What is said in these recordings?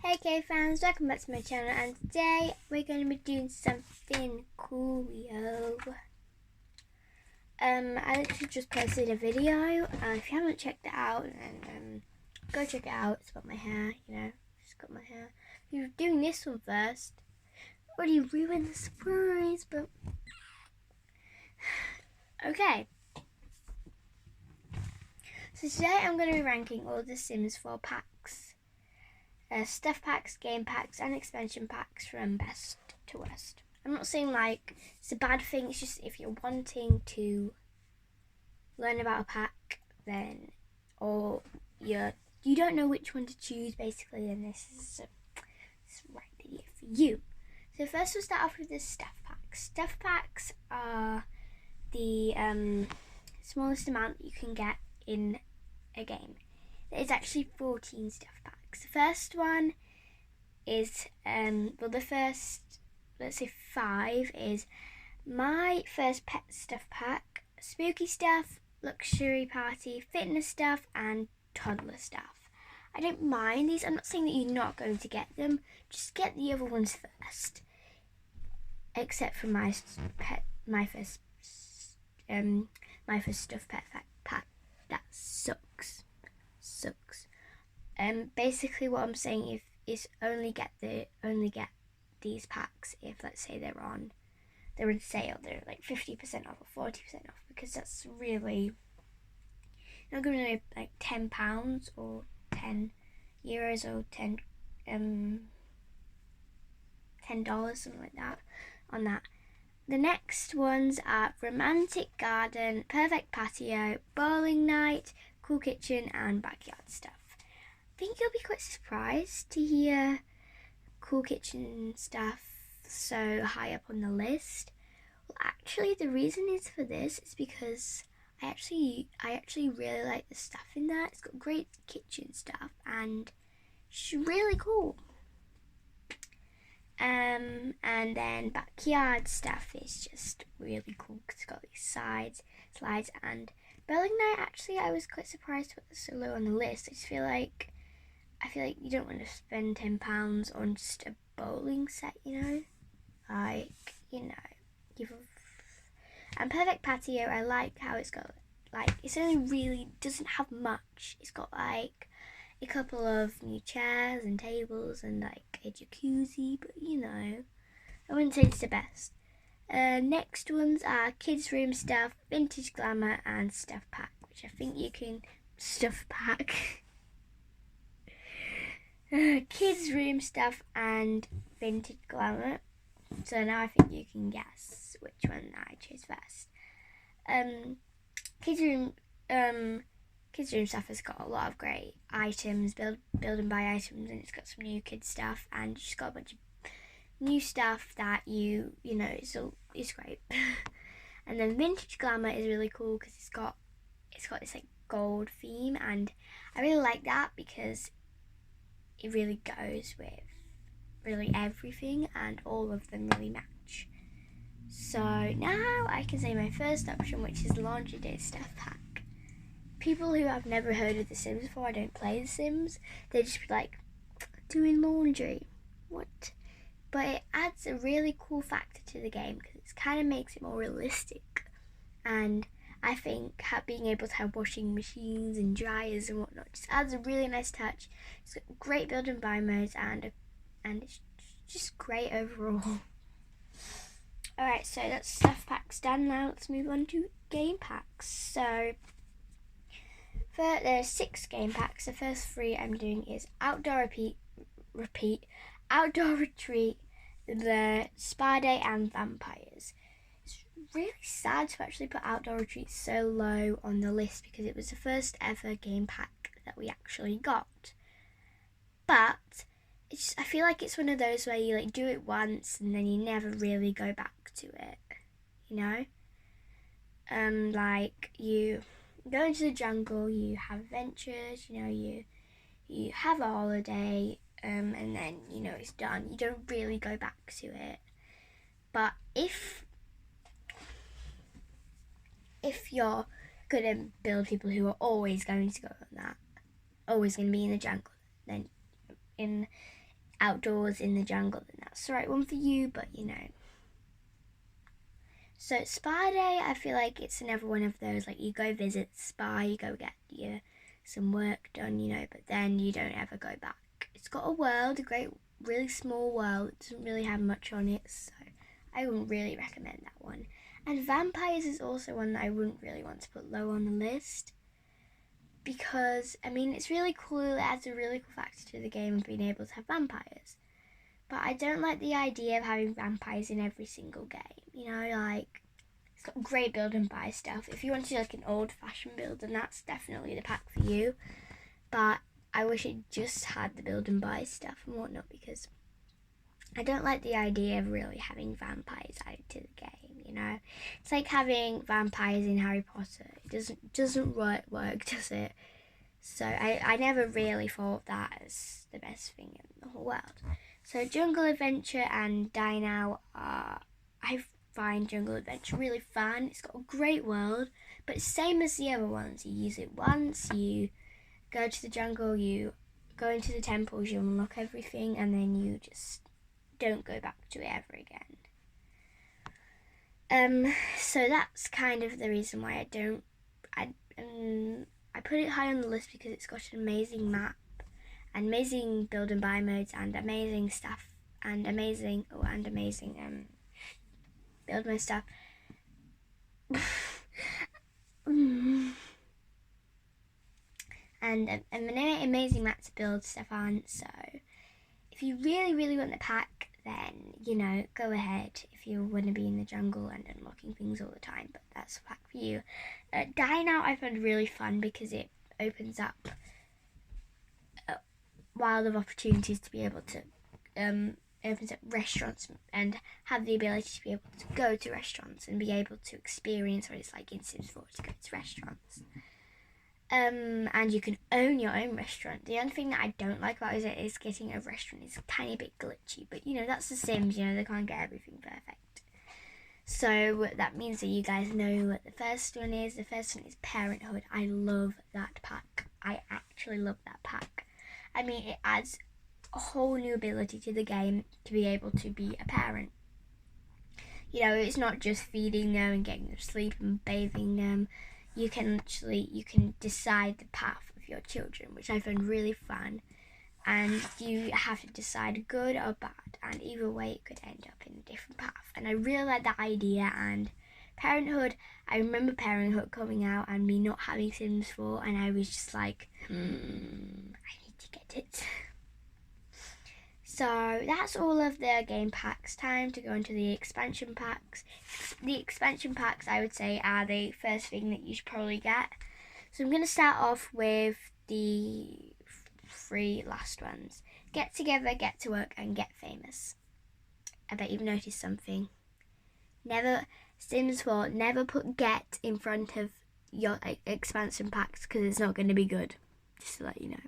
Hey fans, welcome back to my channel, and today we're going to be doing something coolio. I literally just posted a video. If you haven't checked it out, then go check it out. It's about my hair, just got my hair. If you're doing this one first, already ruined the surprise, but okay. So today I'm going to be ranking all the Sims 4 packs. Stuff packs, game packs, and expansion packs from best to worst. I'm not saying like it's a bad thing, it's just if you're wanting to learn about a pack, then, or you don't know which one to choose basically, then this is the right video for you. So first we'll start off with the stuff packs. Stuff packs are the smallest amount you can get in a game. There's actually 14 stuff packs. The first one is, the first, let's say 5 is my first pet stuff pack, spooky stuff, luxury party, fitness stuff, and toddler stuff. I don't mind these. I'm not saying that you're not going to get them. Just get the other ones first. Except for my first stuff pet pack. That sucks. Basically what I'm saying is only get these packs if, let's say, they're in sale, they're like 50% off or 40% off, because that's really not going to be like £10 or €10 or $10, something like that on that. The next ones are romantic garden, perfect patio, bowling night, cool kitchen, and backyard stuff. I think you'll be quite surprised to hear cool kitchen stuff so high up on the list. Well, actually, the reason is for this is because I actually really like the stuff in there. It's got great kitchen stuff and it's really cool. And then backyard stuff is just really cool because it's got these slides, and bowling night. Actually, I was quite surprised to put this so low on the list. I feel like you don't want to spend £10 on just a bowling set, And perfect patio, I like how it's got, it's only really doesn't have much. It's got a couple of new chairs and tables and a jacuzzi, but I wouldn't say it's the best. Next ones are kids room stuff, vintage glamour, and stuff pack, which I think you can stuff pack. Kids room stuff and vintage glamour. So now I think you can guess which one I chose first. Kids room stuff has got a lot of great items, build and buy items, and it's got some new kids stuff, and just got a bunch of new stuff that it's great. And then vintage glamour is really cool because it's got this gold theme, and I really like that because it really goes with really everything, and all of them really match. So now I can say my first option, which is laundry day stuff pack. People who have never heard of The Sims before, I don't play The Sims, they just be like, doing laundry, what? But it adds a really cool factor to the game because it kind of makes it more realistic. And I think being able to have washing machines and dryers and whatnot just adds a really nice touch. It's got great build and buy modes, and it's just great overall. Alright, so that's stuff packs done. Now let's move on to game packs. So there's 6 game packs. The first 3 I'm doing is Outdoor Repeat, Outdoor Retreat, the Spa Day, and Vampires. It's really sad to actually put Outdoor Retreat so low on the list because it was the first ever game pack that we actually got. But I feel like it's one of those where you do it once and then you never really go back to it, you go into the jungle, you have adventures, you have a holiday, and then it's done. You don't really go back to it. But if you're gonna build people who are always going to go on that, always going to be in the jungle, then outdoors in the jungle, then that's the right one for you, but you know. So spa day, I feel like it's another one of those, like you go visit the spa, you go get some work done, you know, but then you don't ever go back. It's got a world, a great, really small world. It doesn't really have much on it, so I wouldn't really recommend that one. And vampires is also one that I wouldn't really want to put low on the list, because, I mean, it's really cool, it adds a really cool factor to the game of being able to have vampires. But I don't like the idea of having vampires in every single game. You know, like, it's got great build and buy stuff. If you want to do like an old-fashioned build, then that's definitely the pack for you. But I wish it just had the build and buy stuff and whatnot, because I don't like the idea of really having vampires added to the game, you know? It's like having vampires in Harry Potter. It doesn't work, does it? So I never really thought that as the best thing in the whole world. So Jungle Adventure and Die Now I find Jungle Adventure really fun. It's got a great world, but it's same as the other ones. You use it once, you go to the jungle, you go into the temples, you unlock everything, and then you just don't go back to it ever again. So that's kind of the reason why I put it high on the list, because it's got an amazing map, and amazing build and buy modes, and amazing stuff, and amazing build mode stuff. And an amazing map to build stuff on. So if you really want the pack, then, you know, go ahead if you want to be in the jungle and unlocking things all the time, but that's a pack for you. Die Now I found really fun, because it opens up a world of opportunities to be able to opens up restaurants and have the ability to be able to go to restaurants and be able to experience what it's like in Sims 4 to go to restaurants. And you can own your own restaurant. The only thing that I don't like about it is getting a restaurant is a tiny bit glitchy, but you know, that's the Sims, you know, they can't get everything perfect. So that means that you guys know what the first one is. The first one is Parenthood. I love that pack. I actually love that pack. I mean, it adds a whole new ability to the game to be able to be a parent. You know, it's not just feeding them and getting them to sleep and bathing them. You can decide the path of your children, which I found really fun. And you have to decide good or bad, and either way it could end up in a different path. And I really like that idea. And Parenthood, I remember Parenthood coming out and me not having Sims 4, and I was just like, I need to get it. So that's all of the game packs. Time to go into the expansion packs. The expansion packs, I would say, are the first thing that you should probably get. So I'm going to start off with the 3 last ones. Get Together, Get to Work, and Get Famous. I bet you've noticed something. Sims 4, never put Get in front of your expansion packs, because it's not going to be good. Just to let you know.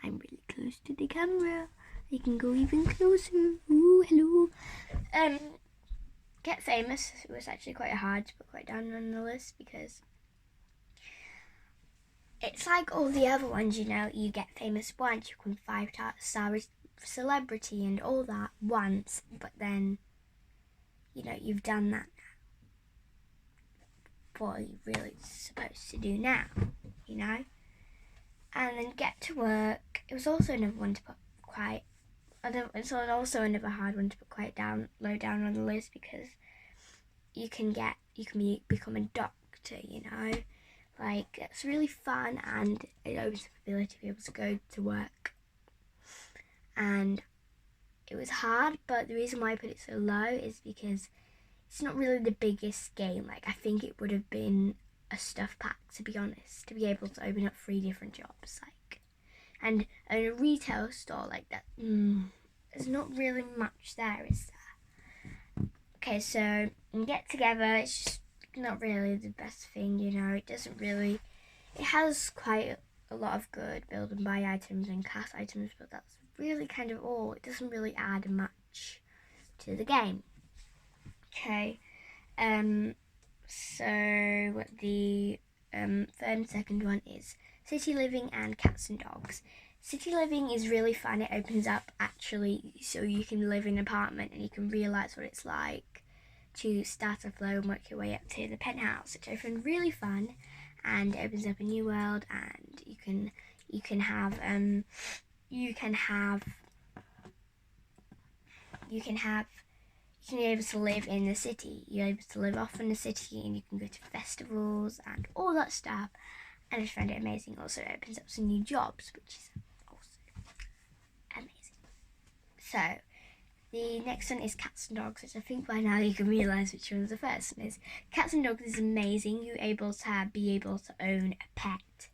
I'm really close to the camera. You can go even closer. Ooh, hello. Get Famous. It was actually quite hard to put quite down on the list, because it's like all the other ones, you know. You get famous once, you become 5-star celebrity and all that once, but then, you know, you've done that now. What are you really supposed to do now, you know? And then Get to Work. It was also another one to put quite. It's also another hard one to put quite low down on the list, because you can become a doctor, you know. Like, it's really fun, and it opens up the ability to be able to go to work. And it was hard, but the reason why I put it so low is because it's not really the biggest game. Like, I think it would have been a stuff pack, to be honest, to be able to open up 3 different jobs, like, and a retail store like that. There's not really much there, is there? Okay, so Get Together, it's just not really the best thing, you know. It has quite a lot of good build and buy items and class items, but that's really kind of all. It doesn't really add much to the game. Okay, so the third and second one is City Living and Cats and Dogs. City living is really fun. It opens up actually so you can live in an apartment and you can realise what it's like to start a flow and work your way up to the penthouse, which I find really fun, and it opens up a new world, and you can be able to live in the city. You're able to live off in the city, and you can go to festivals and all that stuff. And I just find it amazing. Also, it opens up some new jobs, which is also amazing. So, the next one is cats and dogs, which I think by now you can realise which one the first one is. Cats and dogs is amazing. You're able to be able to own a pet.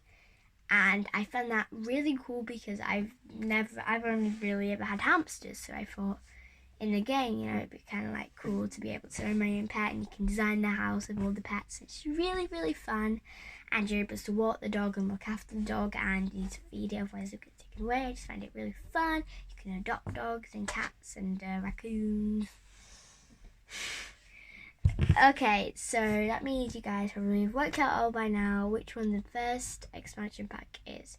And I found that really cool because I've only really ever had hamsters, so I thought in the game, it'd be kind of like cool to be able to own my own pet, and you can design the house with all the pets. It's really, really fun, and you're able to walk the dog and look after the dog, and you need to feed it, otherwise it'll get taken away. I just find it really fun. You can adopt dogs and cats and raccoons. Okay, so that means you guys probably have worked out all by now which one the first expansion pack is.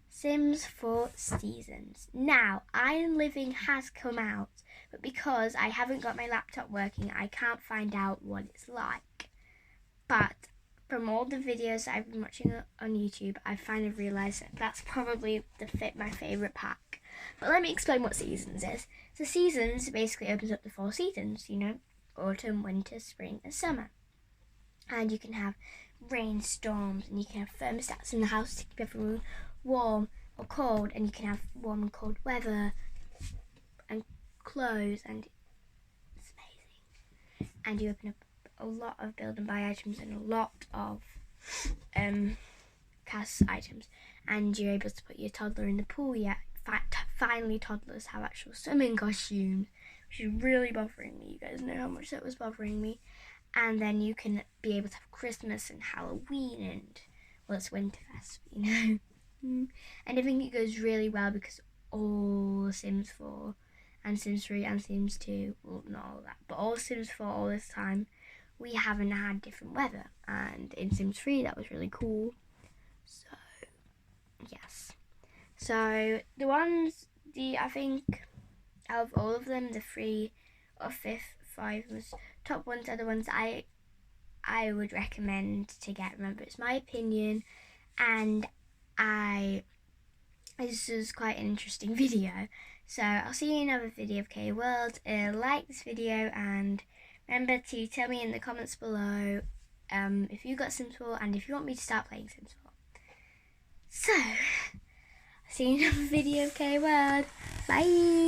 Sims 4 Seasons. Now, Iron Living has come out, but because I haven't got my laptop working, I can't find out what it's like. But from all the videos I've been watching on YouTube, I finally realised that that's probably my favourite pack. But let me explain what Seasons is. So Seasons basically opens up the 4 seasons, autumn, winter, spring and summer. And you can have rainstorms, and you can have thermostats in the house to keep everyone warm or cold, and you can have warm and cold weather and clothes, and it's amazing. And you open up a lot of build and buy items and a lot of cast items, and you're able to put your toddler in the pool. Finally toddlers have actual swimming costumes, which is really bothering me. You guys know how much that was bothering me. And then you can be able to have Christmas and Halloween and, well, it's Winterfest, And I think it goes really well because all Sims 4 and Sims 3 and Sims 2, well, not all that, but all Sims 4 all this time, we haven't had different weather. And in Sims 3, that was really cool. So, yes. So, I think, out of all of them, the 3 or 5 top ones are the ones I would recommend to get. Remember, it's my opinion, and this is quite an interesting video. So I'll see you in another video of K World. Like this video, and remember to tell me in the comments below if you got Sims 4 and if you want me to start playing Sims 4. So, I'll see you in another video of K World. Bye!